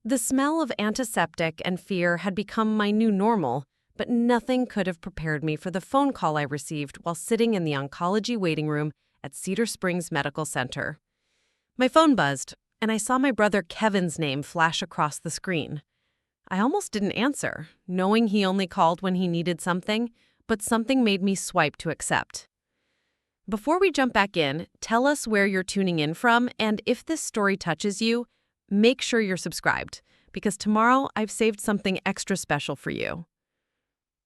The smell of antiseptic and fear had become my new normal, but nothing could have prepared me for the phone call I received while sitting in the oncology waiting room at Cedar Springs Medical Center. My phone buzzed, and I saw my brother Kevin's name flash across the screen. I almost didn't answer, knowing he only called when he needed something, but something made me swipe to accept. Before we jump back in, tell us where you're tuning in from, and if this story touches you, make sure you're subscribed, because tomorrow I've saved something extra special for you.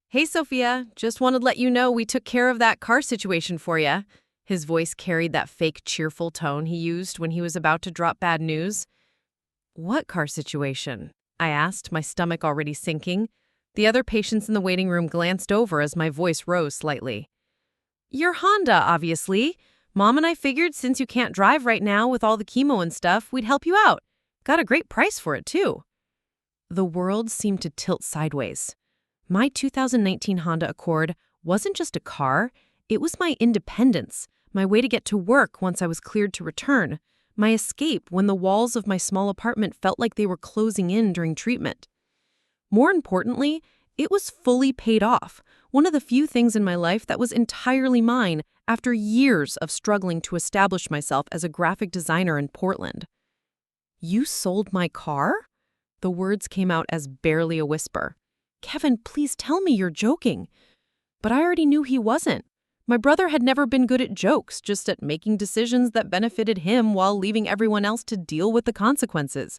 Hey, Sophia, just wanted to let you know we took care of that car situation for you. His voice carried that fake cheerful tone he used when he was about to drop bad news. What car situation? I asked, my stomach already sinking. The other patients in the waiting room glanced over as my voice rose slightly. Your Honda, obviously. Mom and I figured since you can't drive right now with all the chemo and stuff, we'd help you out. Got a great price for it, too. The world seemed to tilt sideways. My 2019 Honda Accord wasn't just a car, it was my independence, my way to get to work once I was cleared to return, my escape when the walls of my small apartment felt like they were closing in during treatment. More importantly, it was fully paid off, one of the few things in my life that was entirely mine after years of struggling to establish myself as a graphic designer in Portland. You sold my car? The words came out as barely a whisper. Kevin, please tell me you're joking. But I already knew he wasn't. My brother had never been good at jokes, just at making decisions that benefited him while leaving everyone else to deal with the consequences.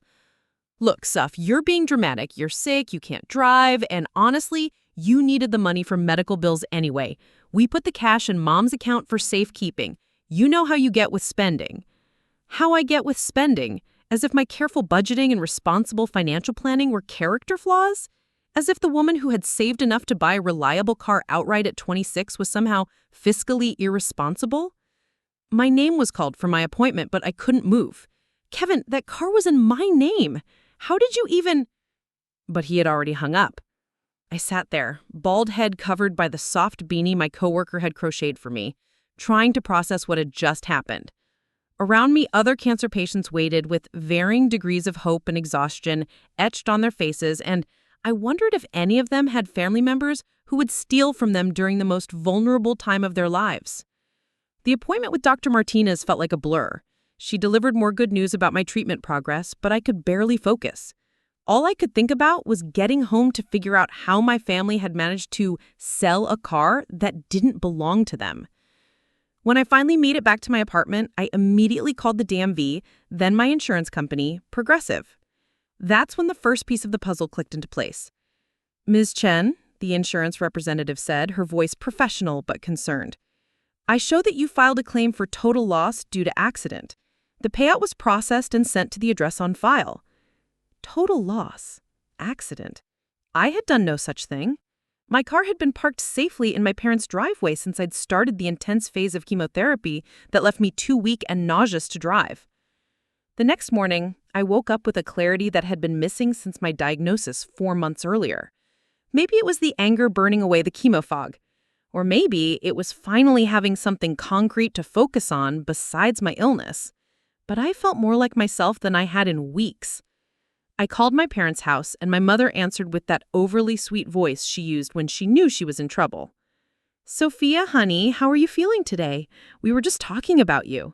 Look, Soph, you're being dramatic. You're sick, you can't drive, and honestly, you needed the money for medical bills anyway. We put the cash in Mom's account for safekeeping. You know how you get with spending. How I get with spending? As if my careful budgeting and responsible financial planning were character flaws? As if the woman who had saved enough to buy a reliable car outright at 26 was somehow fiscally irresponsible? My name was called for my appointment, but I couldn't move. Kevin, that car was in my name. How did you even... But he had already hung up. I sat there, bald head covered by the soft beanie my coworker had crocheted for me, trying to process what had just happened. Around me, other cancer patients waited with varying degrees of hope and exhaustion etched on their faces, and I wondered if any of them had family members who would steal from them during the most vulnerable time of their lives. The appointment with Dr. Martinez felt like a blur. She delivered more good news about my treatment progress, but I could barely focus. All I could think about was getting home to figure out how my family had managed to sell a car that didn't belong to them. When I finally made it back to my apartment, I immediately called the DMV, then my insurance company, Progressive. That's when the first piece of the puzzle clicked into place. Ms. Chen, the insurance representative said, her voice professional but concerned. I show that you filed a claim for total loss due to accident. The payout was processed and sent to the address on file. Total loss? Accident? I had done no such thing. My car had been parked safely in my parents' driveway since I'd started the intense phase of chemotherapy that left me too weak and nauseous to drive. The next morning, I woke up with a clarity that had been missing since my diagnosis 4 months earlier. Maybe it was the anger burning away the chemo fog. Or maybe it was finally having something concrete to focus on besides my illness. But I felt more like myself than I had in weeks. I called my parents' house, and my mother answered with that overly sweet voice she used when she knew she was in trouble. Sophia, honey, how are you feeling today? We were just talking about you.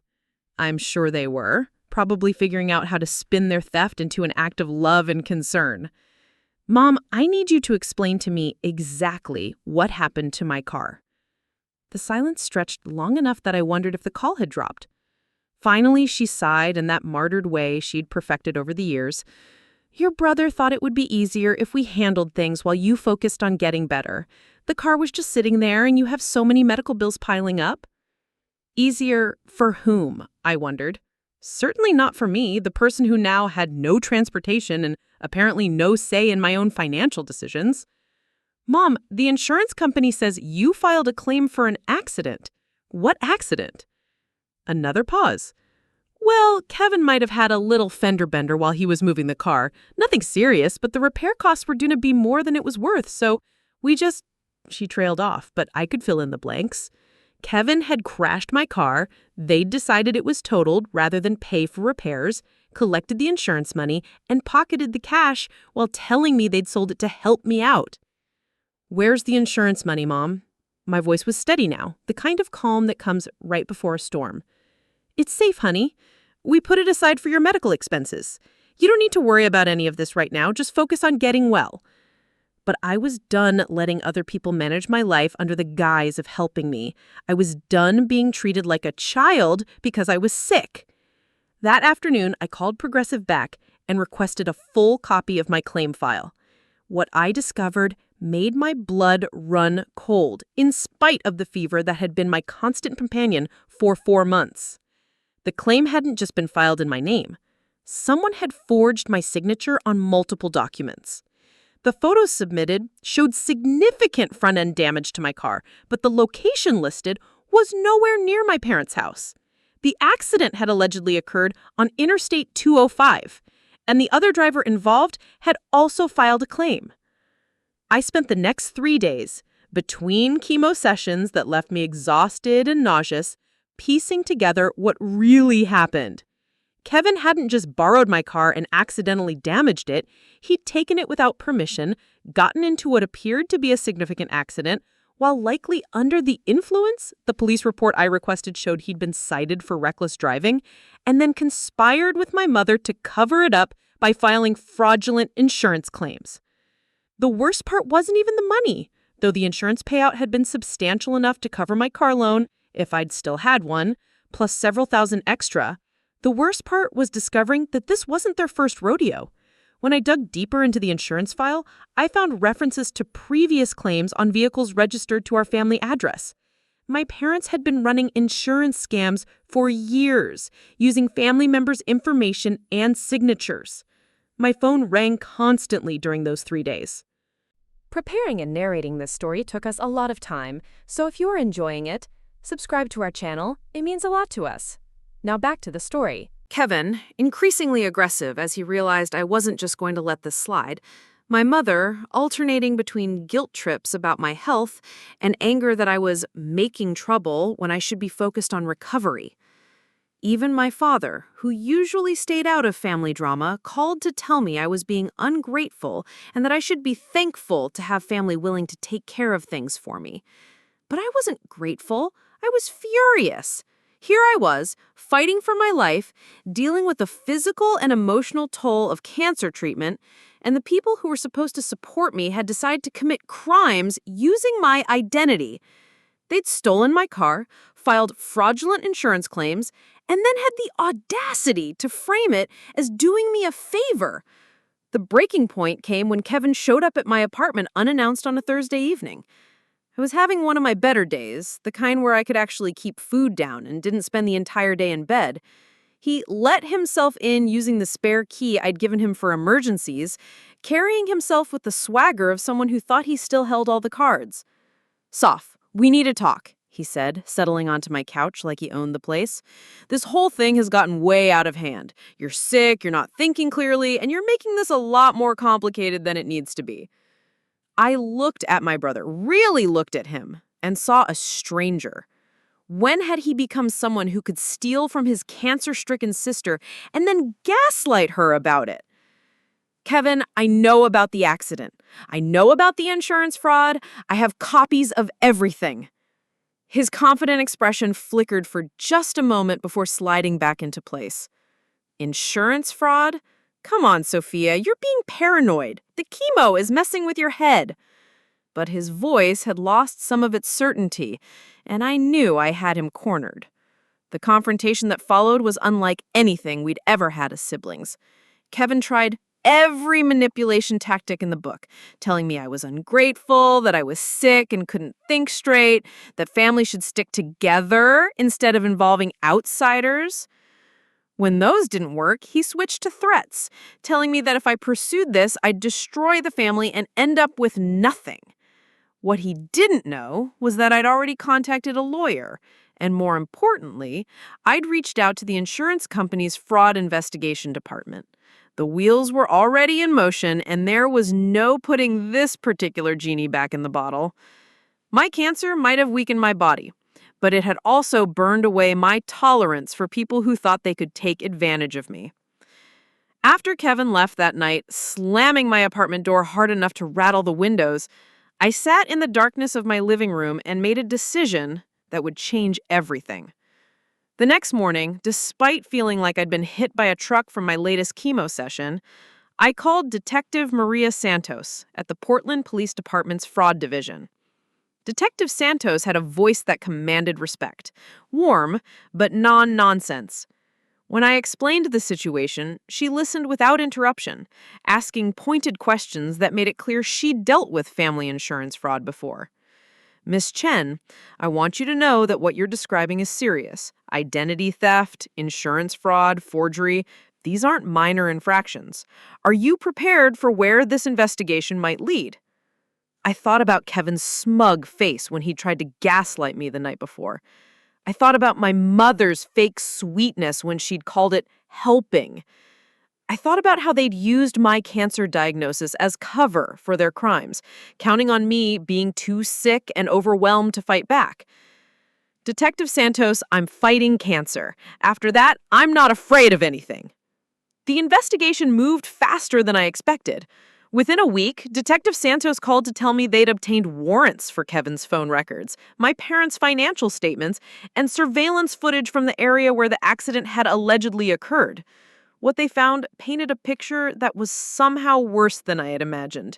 I'm sure they were, probably figuring out how to spin their theft into an act of love and concern. Mom, I need you to explain to me exactly what happened to my car. The silence stretched long enough that I wondered if the call had dropped. Finally, she sighed in that martyred way she'd perfected over the years. Your brother thought it would be easier if we handled things while you focused on getting better. The car was just sitting there and you have so many medical bills piling up. Easier for whom? I wondered. Certainly not for me, the person who now had no transportation and apparently no say in my own financial decisions. Mom, the insurance company says you filed a claim for an accident. What accident? Another pause. Well, Kevin might have had a little fender bender while he was moving the car. Nothing serious, but the repair costs were due to be more than it was worth, so we just... She trailed off, but I could fill in the blanks. Kevin had crashed my car. They'd decided it was totaled rather than pay for repairs. collected the insurance money, and pocketed the cash while telling me they'd sold it to help me out. "Where's the insurance money, Mom?" My voice was steady now, the kind of calm that comes right before a storm. "It's safe, honey. We put it aside for your medical expenses. You don't need to worry about any of this right now. Just focus on getting well." But I was done letting other people manage my life under the guise of helping me. I was done being treated like a child because I was sick. That afternoon, I called Progressive back and requested a full copy of my claim file. What I discovered made my blood run cold, in spite of the fever that had been my constant companion for 4 months. The claim hadn't just been filed in my name. Someone had forged my signature on multiple documents. The photos submitted showed significant front-end damage to my car, but the location listed was nowhere near my parents' house. The accident had allegedly occurred on Interstate 205, and the other driver involved had also filed a claim. I spent the next 3 days, between chemo sessions that left me exhausted and nauseous, piecing together what really happened. Kevin hadn't just borrowed my car and accidentally damaged it. He'd taken it without permission, gotten into what appeared to be a significant accident, while likely under the influence. The police report I requested showed he'd been cited for reckless driving, and then conspired with my mother to cover it up by filing fraudulent insurance claims. The worst part wasn't even the money, though the insurance payout had been substantial enough to cover my car loan, if I'd still had one, plus several thousand extra. The worst part was discovering that this wasn't their first rodeo. When I dug deeper into the insurance file, I found references to previous claims on vehicles registered to our family address. My parents had been running insurance scams for years, using family members' information and signatures. My phone rang constantly during those 3 days. Preparing and narrating this story took us a lot of time, so if you're enjoying it, subscribe to our channel. It means a lot to us. Now back to the story. Kevin, increasingly aggressive as he realized I wasn't just going to let this slide. My mother, alternating between guilt trips about my health and anger that I was making trouble when I should be focused on recovery. Even my father, who usually stayed out of family drama, called to tell me I was being ungrateful and that I should be thankful to have family willing to take care of things for me. But I wasn't grateful. I was furious. Here I was, fighting for my life, dealing with the physical and emotional toll of cancer treatment, and the people who were supposed to support me had decided to commit crimes using my identity. They'd stolen my car, filed fraudulent insurance claims, and then had the audacity to frame it as doing me a favor. The breaking point came when Kevin showed up at my apartment unannounced on a Thursday evening. I was having one of my better days, the kind where I could actually keep food down and didn't spend the entire day in bed. He let himself in using the spare key I'd given him for emergencies, carrying himself with the swagger of someone who thought he still held all the cards. "Soph, we need to talk," he said, settling onto my couch like he owned the place. "This whole thing has gotten way out of hand. You're sick, you're not thinking clearly, and you're making this a lot more complicated than it needs to be." I looked at my brother, really looked at him, and saw a stranger. When had he become someone who could steal from his cancer-stricken sister and then gaslight her about it? "Kevin, I know about the accident. I know about the insurance fraud. I have copies of everything." His confident expression flickered for just a moment before sliding back into place. "Insurance fraud? Come on, Sophia, you're being paranoid. The chemo is messing with your head." But his voice had lost some of its certainty, and I knew I had him cornered. The confrontation that followed was unlike anything we'd ever had as siblings. Kevin tried every manipulation tactic in the book, telling me I was ungrateful, that I was sick and couldn't think straight, that family should stick together instead of involving outsiders. When those didn't work, he switched to threats, telling me that if I pursued this, I'd destroy the family and end up with nothing. What he didn't know was that I'd already contacted a lawyer, and more importantly, I'd reached out to the insurance company's fraud investigation department. The wheels were already in motion, and there was no putting this particular genie back in the bottle. My cancer might have weakened my body, but it had also burned away my tolerance for people who thought they could take advantage of me. After Kevin left that night, slamming my apartment door hard enough to rattle the windows, I sat in the darkness of my living room and made a decision that would change everything. The next morning, despite feeling like I'd been hit by a truck from my latest chemo session, I called Detective Maria Santos at the Portland Police Department's Fraud Division. Detective Santos had a voice that commanded respect, warm, but non-nonsense. When I explained the situation, she listened without interruption, asking pointed questions that made it clear she'd dealt with family insurance fraud before. Miss Chen, I want you to know that what you're describing is serious. Identity theft, insurance fraud, forgery, these aren't minor infractions. Are you prepared for where this investigation might lead? I thought about Kevin's smug face when he tried to gaslight me the night before. I thought about my mother's fake sweetness when she'd called it helping. I thought about how they'd used my cancer diagnosis as cover for their crimes, counting on me being too sick and overwhelmed to fight back. Detective Santos, I'm fighting cancer. After that, I'm not afraid of anything. The investigation moved faster than I expected. Within a week, Detective Santos called to tell me they'd obtained warrants for Kevin's phone records, my parents' financial statements, and surveillance footage from the area where the accident had allegedly occurred. What they found painted a picture that was somehow worse than I had imagined.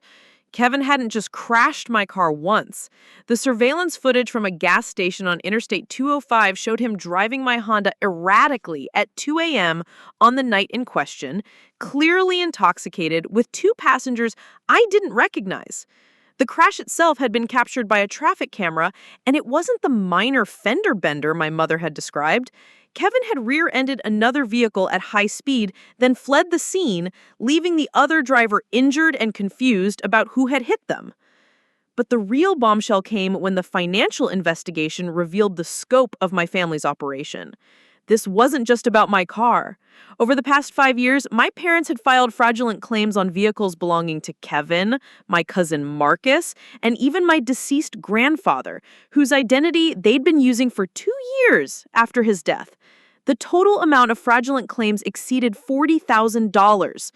Kevin hadn't just crashed my car once. The surveillance footage from a gas station on Interstate 205 showed him driving my Honda erratically at 2 a.m. on the night in question, clearly intoxicated, with two passengers I didn't recognize. The crash itself had been captured by a traffic camera, and it wasn't the minor fender bender my mother had described. Kevin had rear-ended another vehicle at high speed, then fled the scene, leaving the other driver injured and confused about who had hit them. But the real bombshell came when the financial investigation revealed the scope of my family's operation. This wasn't just about my car. Over the past 5 years, my parents had filed fraudulent claims on vehicles belonging to Kevin, my cousin Marcus, and even my deceased grandfather, whose identity they'd been using for 2 years after his death. The total amount of fraudulent claims exceeded $40,000.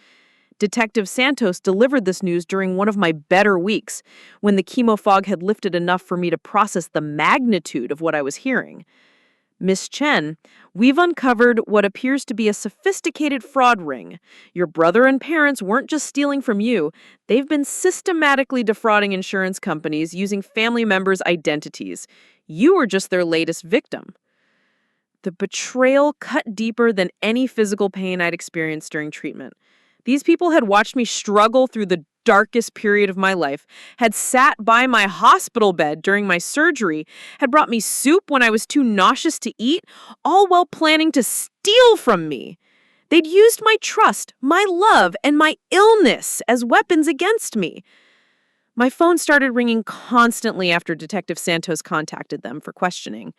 Detective Santos delivered this news during one of my better weeks, when the chemo fog had lifted enough for me to process the magnitude of what I was hearing. Miss Chen, we've uncovered what appears to be a sophisticated fraud ring. Your brother and parents weren't just stealing from you. They've been systematically defrauding insurance companies using family members' identities. You were just their latest victim. The betrayal cut deeper than any physical pain I'd experienced during treatment. These people had watched me struggle through the darkest period of my life, had sat by my hospital bed during my surgery, had brought me soup when I was too nauseous to eat, all while planning to steal from me. They'd used my trust, my love, and my illness as weapons against me. My phone started ringing constantly after Detective Santos contacted them for questioning.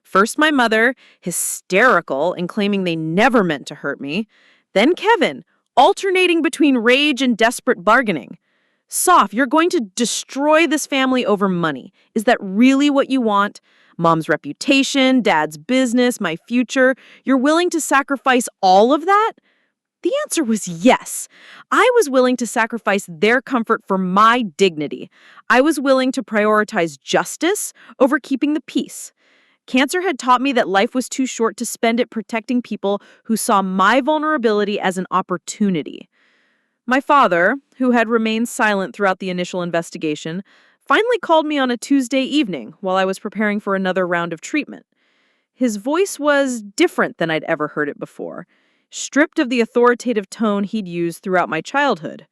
First my mother, hysterical and claiming they never meant to hurt me. Then Kevin, alternating between rage and desperate bargaining. Soph, you're going to destroy this family over money. Is that really what you want? Mom's reputation, Dad's business, my future. You're willing to sacrifice all of that? The answer was yes. I was willing to sacrifice their comfort for my dignity. I was willing to prioritize justice over keeping the peace. Cancer had taught me that life was too short to spend it protecting people who saw my vulnerability as an opportunity. My father, who had remained silent throughout the initial investigation, finally called me on a Tuesday evening while I was preparing for another round of treatment. His voice was different than I'd ever heard it before, stripped of the authoritative tone he'd used throughout my childhood.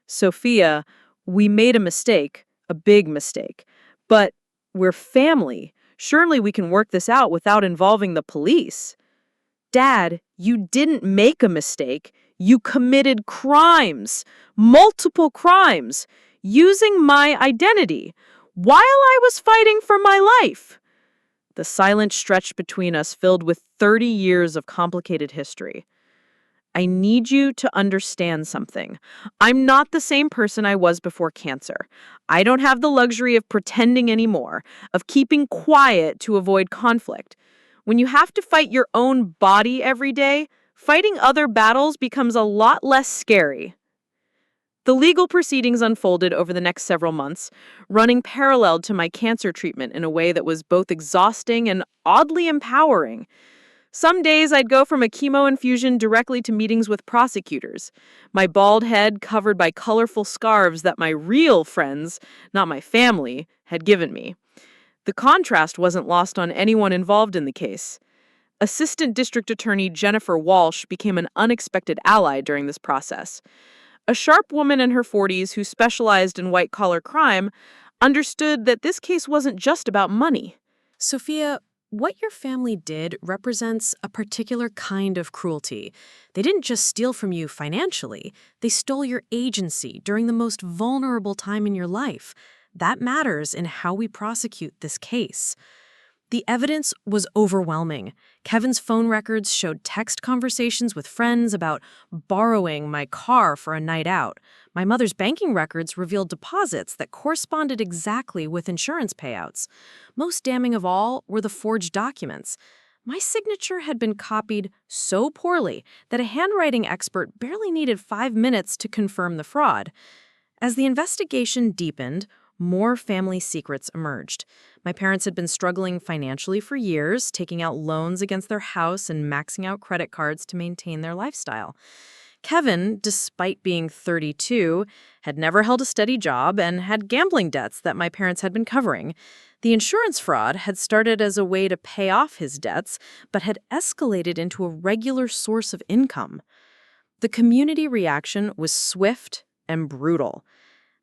Sophia, we made a mistake, a big mistake, but we're family. Surely we can work this out without involving the police. Dad, you didn't make a mistake. You committed crimes, multiple crimes, using my identity, while I was fighting for my life. The silence stretched between us, filled with 30 years of complicated history. I need you to understand something. I'm not the same person I was before cancer. I don't have the luxury of pretending anymore, of keeping quiet to avoid conflict. When you have to fight your own body every day, fighting other battles becomes a lot less scary. The legal proceedings unfolded over the next several months, running parallel to my cancer treatment in a way that was both exhausting and oddly empowering. Some days I'd go from a chemo infusion directly to meetings with prosecutors, my bald head covered by colorful scarves that my real friends, not my family, had given me. The contrast wasn't lost on anyone involved in the case. Assistant District Attorney Jennifer Walsh became an unexpected ally during this process. A sharp woman in her 40s who specialized in white-collar crime understood that this case wasn't just about money. Sophia, what your family did represents a particular kind of cruelty. They didn't just steal from you financially, they stole your agency during the most vulnerable time in your life. That matters in how we prosecute this case. The evidence was overwhelming. Kevin's phone records showed text conversations with friends about borrowing my car for a night out. My mother's banking records revealed deposits that corresponded exactly with insurance payouts. Most damning of all were the forged documents. My signature had been copied so poorly that a handwriting expert barely needed 5 minutes to confirm the fraud. As the investigation deepened, more family secrets emerged. My parents had been struggling financially for years, taking out loans against their house and maxing out credit cards to maintain their lifestyle. Kevin, despite being 32, had never held a steady job and had gambling debts that my parents had been covering. The insurance fraud had started as a way to pay off his debts, but had escalated into a regular source of income. The community reaction was swift and brutal.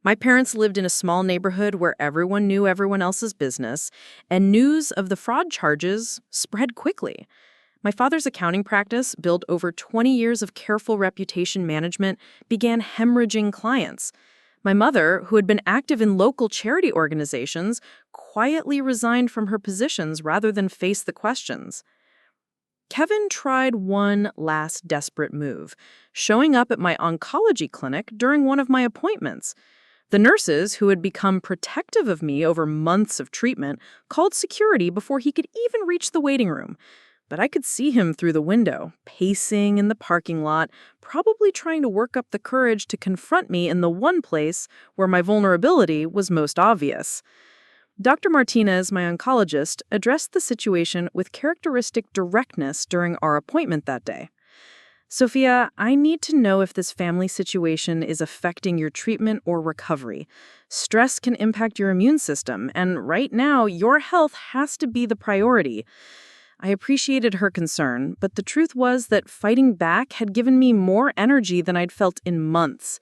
My parents lived in a small neighborhood where everyone knew everyone else's business, and news of the fraud charges spread quickly. My father's accounting practice, built over 20 years of careful reputation management, began hemorrhaging clients. My mother, who had been active in local charity organizations, quietly resigned from her positions rather than face the questions. Kevin tried one last desperate move, showing up at my oncology clinic during one of my appointments. The nurses, who had become protective of me over months of treatment, called security before he could even reach the waiting room. But I could see him through the window, pacing in the parking lot, probably trying to work up the courage to confront me in the one place where my vulnerability was most obvious. Dr. Martinez, my oncologist, addressed the situation with characteristic directness during our appointment that day. Sophia, I need to know if this family situation is affecting your treatment or recovery. Stress can impact your immune system, and right now, your health has to be the priority. I appreciated her concern, but the truth was that fighting back had given me more energy than I'd felt in months.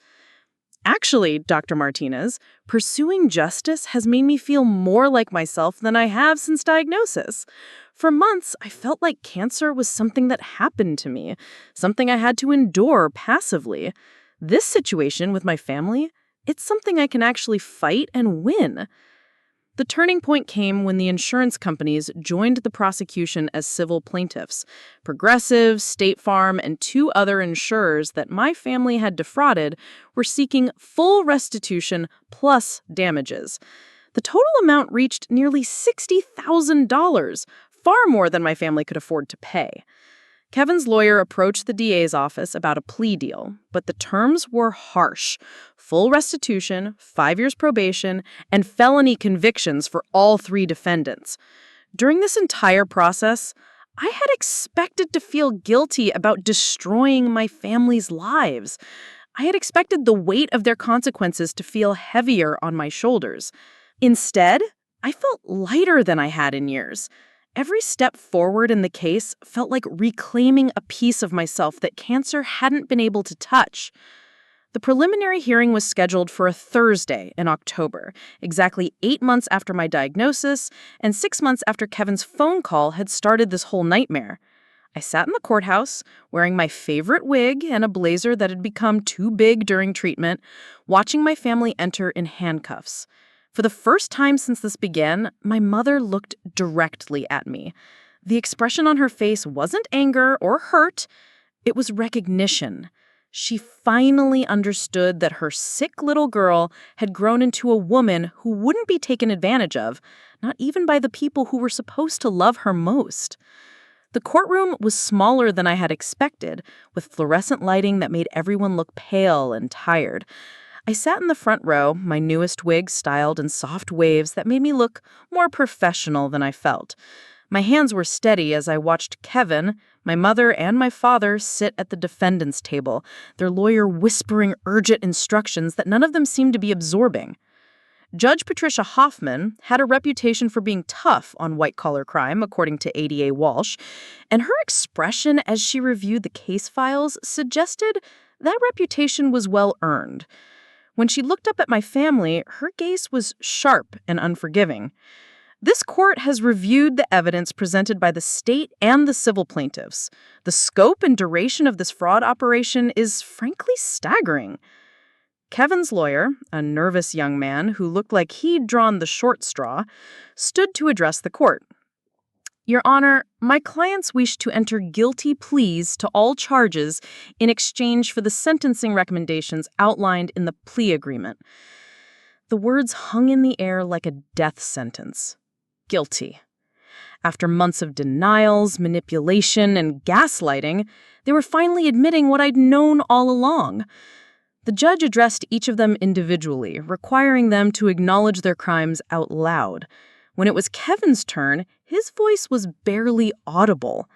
Actually, Dr. Martinez, pursuing justice has made me feel more like myself than I have since diagnosis. For months, I felt like cancer was something that happened to me, something I had to endure passively. This situation with my family, it's something I can actually fight and win. The turning point came when the insurance companies joined the prosecution as civil plaintiffs. Progressive, State Farm, and 2 other insurers that my family had defrauded were seeking full restitution plus damages. The total amount reached nearly $60,000, far more than my family could afford to pay. Kevin's lawyer approached the DA's office about a plea deal, but the terms were harsh. Full restitution, 5 years probation, and felony convictions for all 3 defendants. During this entire process, I had expected to feel guilty about destroying my family's lives. I had expected the weight of their consequences to feel heavier on my shoulders. Instead, I felt lighter than I had in years. Every step forward in the case felt like reclaiming a piece of myself that cancer hadn't been able to touch. The preliminary hearing was scheduled for a Thursday in October, exactly 8 months after my diagnosis and 6 months after Kevin's phone call had started this whole nightmare. I sat in the courthouse, wearing my favorite wig and a blazer that had become too big during treatment, watching my family enter in handcuffs. For the first time since this began, my mother looked directly at me. The expression on her face wasn't anger or hurt, it was recognition. She finally understood that her sick little girl had grown into a woman who wouldn't be taken advantage of, not even by the people who were supposed to love her most. The courtroom was smaller than I had expected, with fluorescent lighting that made everyone look pale and tired. I sat in the front row, my newest wig styled in soft waves that made me look more professional than I felt. My hands were steady as I watched Kevin, my mother, and my father sit at the defendant's table, their lawyer whispering urgent instructions that none of them seemed to be absorbing. Judge Patricia Hoffman had a reputation for being tough on white-collar crime, according to ADA Walsh, and her expression as she reviewed the case files suggested that reputation was well-earned. When she looked up at my family, her gaze was sharp and unforgiving. This court has reviewed the evidence presented by the state and the civil plaintiffs. The scope and duration of this fraud operation is frankly staggering. Kevin's lawyer, a nervous young man who looked like he'd drawn the short straw, stood to address the court. Your Honor, my clients wish to enter guilty pleas to all charges in exchange for the sentencing recommendations outlined in the plea agreement. The words hung in the air like a death sentence. Guilty. After months of denials, manipulation, and gaslighting, they were finally admitting what I'd known all along. The judge addressed each of them individually, requiring them to acknowledge their crimes out loud. When it was Kevin's turn, his voice was barely audible.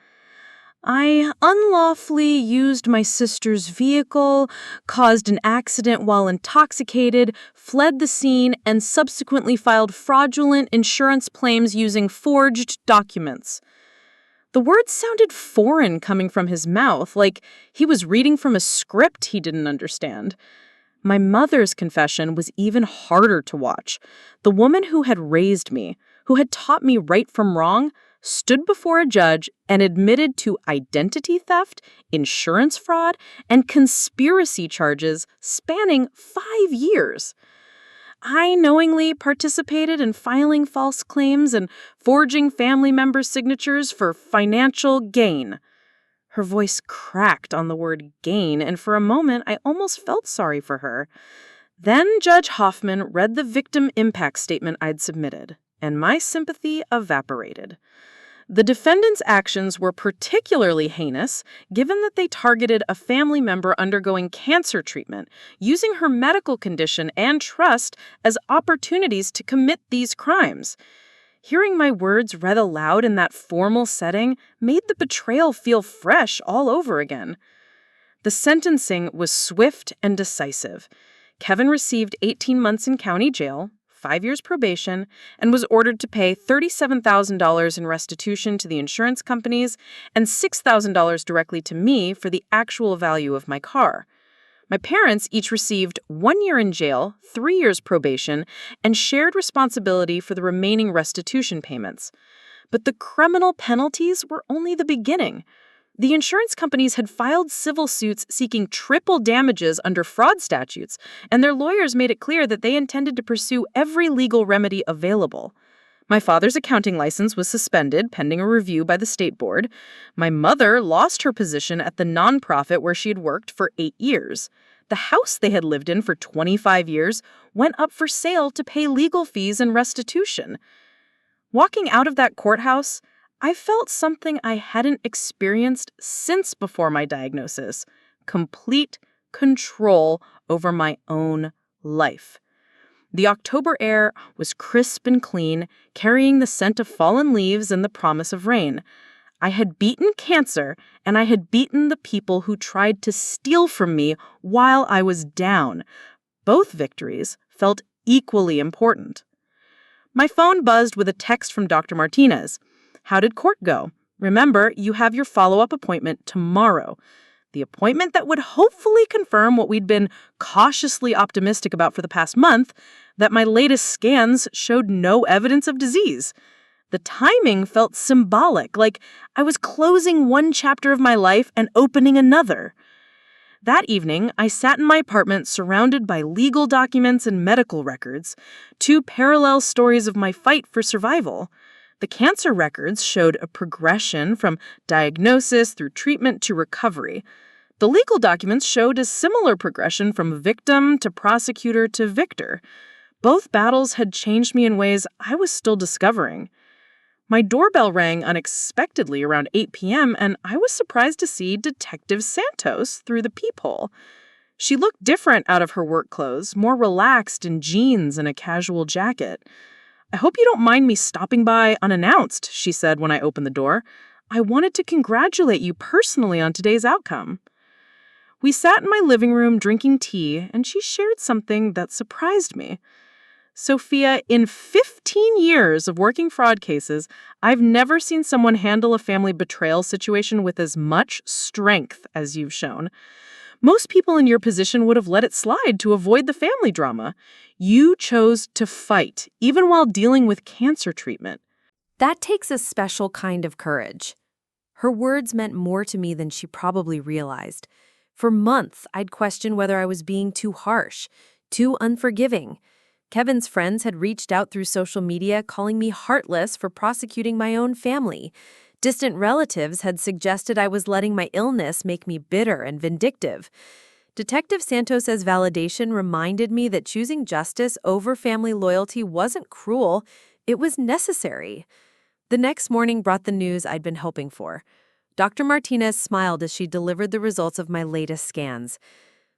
I unlawfully used my sister's vehicle, caused an accident while intoxicated, fled the scene, and subsequently filed fraudulent insurance claims using forged documents. The words sounded foreign coming from his mouth, like he was reading from a script he didn't understand. My mother's confession was even harder to watch. The woman who had raised me, who had taught me right from wrong, stood before a judge and admitted to identity theft, insurance fraud, and conspiracy charges spanning 5 years. I knowingly participated in filing false claims and forging family members' signatures for financial gain. Her voice cracked on the word gain, and for a moment I almost felt sorry for her. Then Judge Hoffman read the victim impact statement I'd submitted, and my sympathy evaporated. The defendant's actions were particularly heinous, given that they targeted a family member undergoing cancer treatment, using her medical condition and trust as opportunities to commit these crimes. Hearing my words read aloud in that formal setting made the betrayal feel fresh all over again. The sentencing was swift and decisive. Kevin received 18 months in county jail, 5 years probation, and was ordered to pay $37,000 in restitution to the insurance companies and $6,000 directly to me for the actual value of my car. My parents each received 1 year in jail, 3 years probation, and shared responsibility for the remaining restitution payments. But the criminal penalties were only the beginning. The insurance companies had filed civil suits seeking triple damages under fraud statutes, and their lawyers made it clear that they intended to pursue every legal remedy available. My father's accounting license was suspended pending a review by the state board. My mother lost her position at the nonprofit where she had worked for 8 years. The house they had lived in for 25 years went up for sale to pay legal fees and restitution. Walking out of that courthouse, I felt something I hadn't experienced since before my diagnosis: complete control over my own life. The October air was crisp and clean, carrying the scent of fallen leaves and the promise of rain. I had beaten cancer, and I had beaten the people who tried to steal from me while I was down. Both victories felt equally important. My phone buzzed with a text from Dr. Martinez. How did court go? Remember, you have your follow-up appointment tomorrow. The appointment that would hopefully confirm what we'd been cautiously optimistic about for the past month, that my latest scans showed no evidence of disease. The timing felt symbolic, like I was closing one chapter of my life and opening another. That evening, I sat in my apartment surrounded by legal documents and medical records, 2 parallel stories of my fight for survival. The cancer records showed a progression from diagnosis through treatment to recovery. The legal documents showed a similar progression from victim to prosecutor to victor. Both battles had changed me in ways I was still discovering. My doorbell rang unexpectedly around 8 p.m., and I was surprised to see Detective Santos through the peephole. She looked different out of her work clothes, more relaxed in jeans and a casual jacket. "I hope you don't mind me stopping by unannounced," she said when I opened the door. "I wanted to congratulate you personally on today's outcome." We sat in my living room drinking tea, and she shared something that surprised me. "Sophia, in 15 years of working fraud cases, I've never seen someone handle a family betrayal situation with as much strength as you've shown. Most people in your position would have let it slide to avoid the family drama. You chose to fight, even while dealing with cancer treatment." That takes a special kind of courage. Her words meant more to me than she probably realized. For months, I'd questioned whether I was being too harsh, too unforgiving. Kevin's friends had reached out through social media calling me heartless for prosecuting my own family. Distant relatives had suggested I was letting my illness make me bitter and vindictive. Detective Santos's validation reminded me that choosing justice over family loyalty wasn't cruel, it was necessary. The next morning brought the news I'd been hoping for. Dr. Martinez smiled as she delivered the results of my latest scans.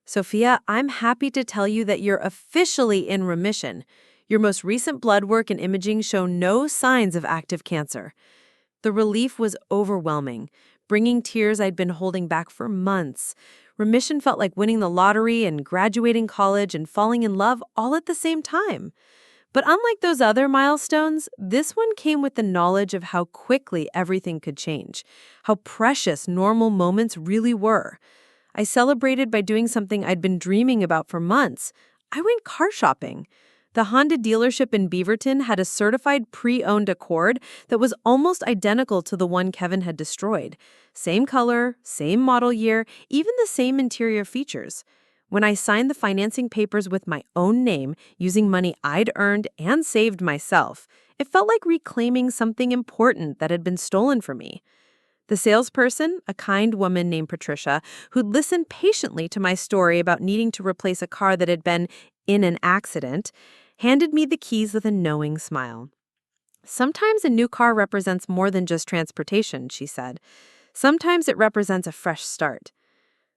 "Sophia, I'm happy to tell you that you're officially in remission. Your most recent blood work and imaging show no signs of active cancer." The relief was overwhelming, bringing tears I'd been holding back for months. Remission felt like winning the lottery and graduating college and falling in love all at the same time. But unlike those other milestones, this one came with the knowledge of how quickly everything could change, how precious normal moments really were. I celebrated by doing something I'd been dreaming about for months. I went car shopping. The Honda dealership in Beaverton had a certified pre-owned Accord that was almost identical to the one Kevin had destroyed. Same color, same model year, even the same interior features. When I signed the financing papers with my own name, using money I'd earned and saved myself, it felt like reclaiming something important that had been stolen from me. The salesperson, a kind woman named Patricia, who'd listened patiently to my story about needing to replace a car that had been in an accident, handed me the keys with a knowing smile. "Sometimes a new car represents more than just transportation," she said. "Sometimes it represents a fresh start."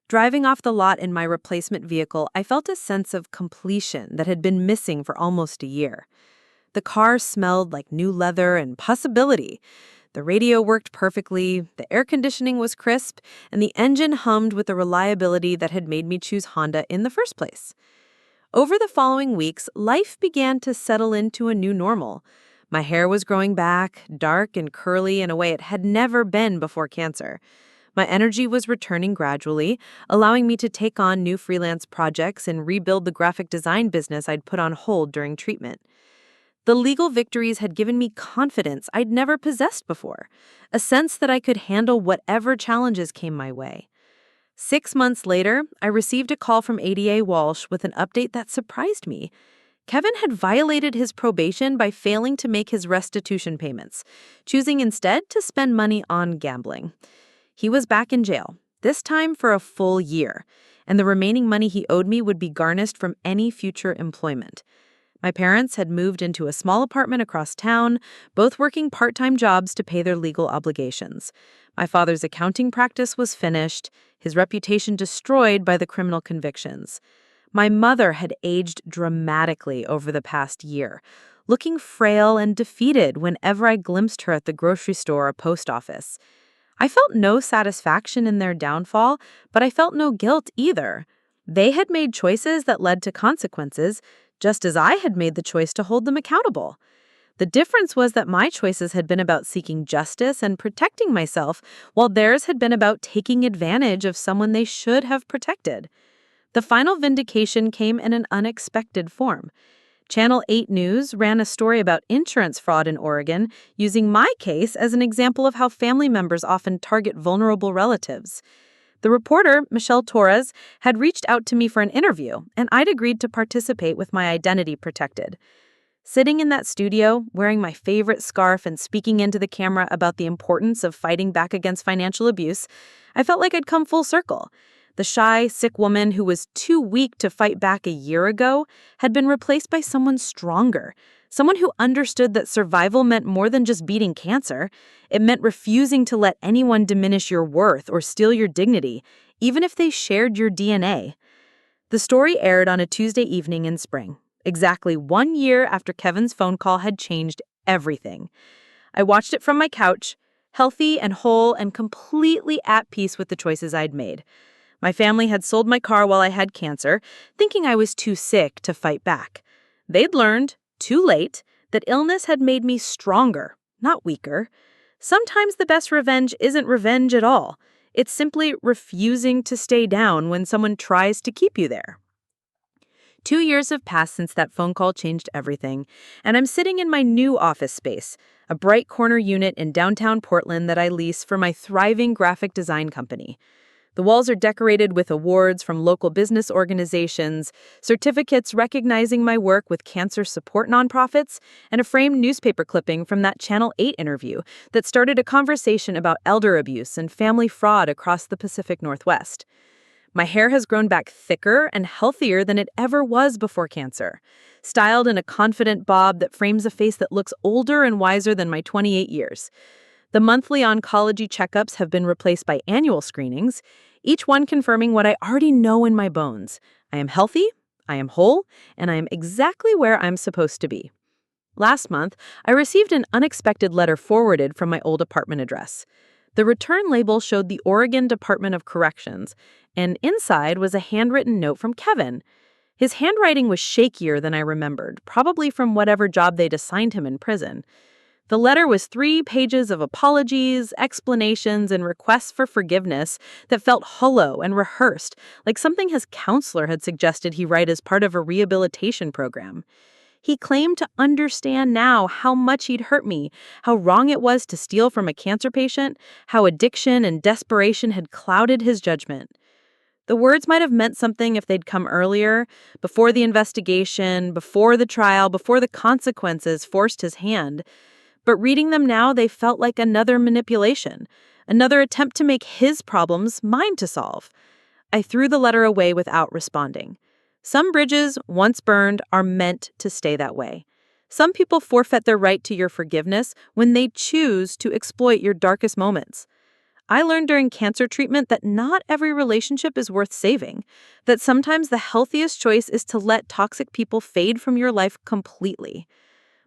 Driving off the lot in my replacement vehicle, I felt a sense of completion that had been missing for almost a year. The car smelled like new leather and possibility. The radio worked perfectly, the air conditioning was crisp, and the engine hummed with the reliability that had made me choose Honda in the first place. Over the following weeks, life began to settle into a new normal. My hair was growing back, dark and curly in a way it had never been before cancer. My energy was returning gradually, allowing me to take on new freelance projects and rebuild the graphic design business I'd put on hold during treatment. The legal victories had given me confidence I'd never possessed before, a sense that I could handle whatever challenges came my way. 6 months later, I received a call from ADA Walsh with an update that surprised me. Kevin had violated his probation by failing to make his restitution payments, choosing instead to spend money on gambling. He was back in jail, this time for a full year, and the remaining money he owed me would be garnished from any future employment. My parents had moved into a small apartment across town, both working part-time jobs to pay their legal obligations. My father's accounting practice was finished, his reputation destroyed by the criminal convictions. My mother had aged dramatically over the past year, looking frail and defeated whenever I glimpsed her at the grocery store or post office. I felt no satisfaction in their downfall, but I felt no guilt either. They had made choices that led to consequences, just as I had made the choice to hold them accountable. The difference was that my choices had been about seeking justice and protecting myself, while theirs had been about taking advantage of someone they should have protected. The final vindication came in an unexpected form. Channel 8 News ran a story about insurance fraud in Oregon, using my case as an example of how family members often target vulnerable relatives. The reporter, Michelle Torres, had reached out to me for an interview, and I'd agreed to participate with my identity protected. Sitting in that studio, wearing my favorite scarf and speaking into the camera about the importance of fighting back against financial abuse, I felt like I'd come full circle. The shy, sick woman who was too weak to fight back a year ago had been replaced by someone stronger, someone who understood that survival meant more than just beating cancer. It meant refusing to let anyone diminish your worth or steal your dignity, even if they shared your DNA. The story aired on a Tuesday evening in spring, exactly 1 year after Kevin's phone call had changed everything. I watched it from my couch, healthy and whole and completely at peace with the choices I'd made. My family had sold my car while I had cancer, thinking I was too sick to fight back. They'd learned, too late, that illness had made me stronger, not weaker. Sometimes the best revenge isn't revenge at all. It's simply refusing to stay down when someone tries to keep you there. 2 years have passed since that phone call changed everything, and I'm sitting in my new office space, a bright corner unit in downtown Portland that I lease for my thriving graphic design company. The walls are decorated with awards from local business organizations, certificates recognizing my work with cancer support nonprofits, and a framed newspaper clipping from that Channel 8 interview that started a conversation about elder abuse and family fraud across the Pacific Northwest. My hair has grown back thicker and healthier than it ever was before cancer, styled in a confident bob that frames a face that looks older and wiser than my 28 years. The monthly oncology checkups have been replaced by annual screenings, each one confirming what I already know in my bones. I am healthy, I am whole, and I am exactly where I'm supposed to be. Last month, I received an unexpected letter forwarded from my old apartment address. The return label showed the Oregon Department of Corrections, and inside was a handwritten note from Kevin. His handwriting was shakier than I remembered, probably from whatever job they'd assigned him in prison. The letter was 3 pages of apologies, explanations, and requests for forgiveness that felt hollow and rehearsed, like something his counselor had suggested he write as part of a rehabilitation program. He claimed to understand now how much he'd hurt me, how wrong it was to steal from a cancer patient, how addiction and desperation had clouded his judgment. The words might have meant something if they'd come earlier, before the investigation, before the trial, before the consequences forced his hand. But reading them now, they felt like another manipulation, another attempt to make his problems mine to solve. I threw the letter away without responding. Some bridges, once burned, are meant to stay that way. Some people forfeit their right to your forgiveness when they choose to exploit your darkest moments. I learned during cancer treatment that not every relationship is worth saving, that sometimes the healthiest choice is to let toxic people fade from your life completely.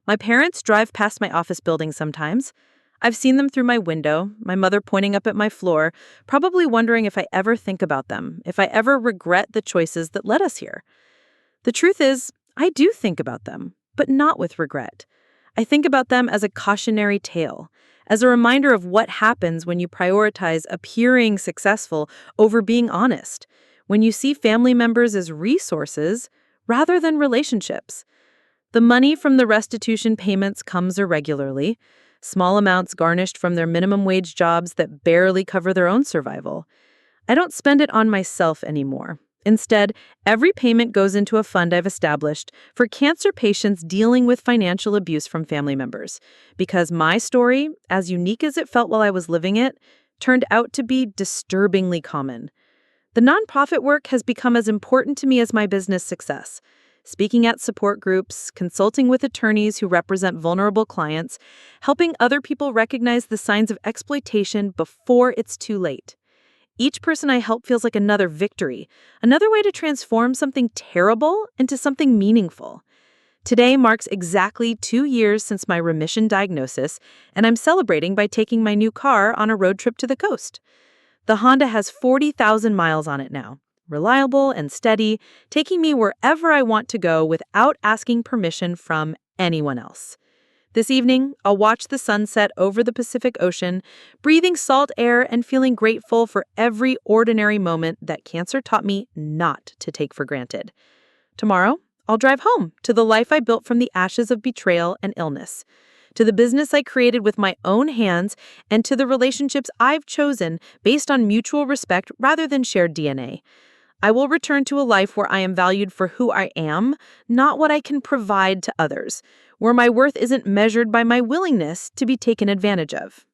My parents drive past my office building sometimes. I've seen them through my window, my mother pointing up at my floor, probably wondering if I ever think about them, if I ever regret the choices that led us here. The truth is, I do think about them, but not with regret. I think about them as a cautionary tale, as a reminder of what happens when you prioritize appearing successful over being honest, when you see family members as resources rather than relationships. The money from the restitution payments comes irregularly, small amounts garnished from their minimum wage jobs that barely cover their own survival. I don't spend it on myself anymore. Instead, every payment goes into a fund I've established for cancer patients dealing with financial abuse from family members, because my story, as unique as it felt while I was living it, turned out to be disturbingly common. The nonprofit work has become as important to me as my business success. Speaking at support groups, consulting with attorneys who represent vulnerable clients, helping other people recognize the signs of exploitation before it's too late. Each person I help feels like another victory, another way to transform something terrible into something meaningful. Today marks exactly 2 years since my remission diagnosis, and I'm celebrating by taking my new car on a road trip to the coast. The Honda has 40,000 miles on it now. Reliable and steady, taking me wherever I want to go without asking permission from anyone else. This evening, I'll watch the sunset over the Pacific Ocean, breathing salt air and feeling grateful for every ordinary moment that cancer taught me not to take for granted. Tomorrow, I'll drive home to the life I built from the ashes of betrayal and illness, to the business I created with my own hands, and to the relationships I've chosen based on mutual respect rather than shared DNA. I will return to a life where I am valued for who I am, not what I can provide to others, where my worth isn't measured by my willingness to be taken advantage of.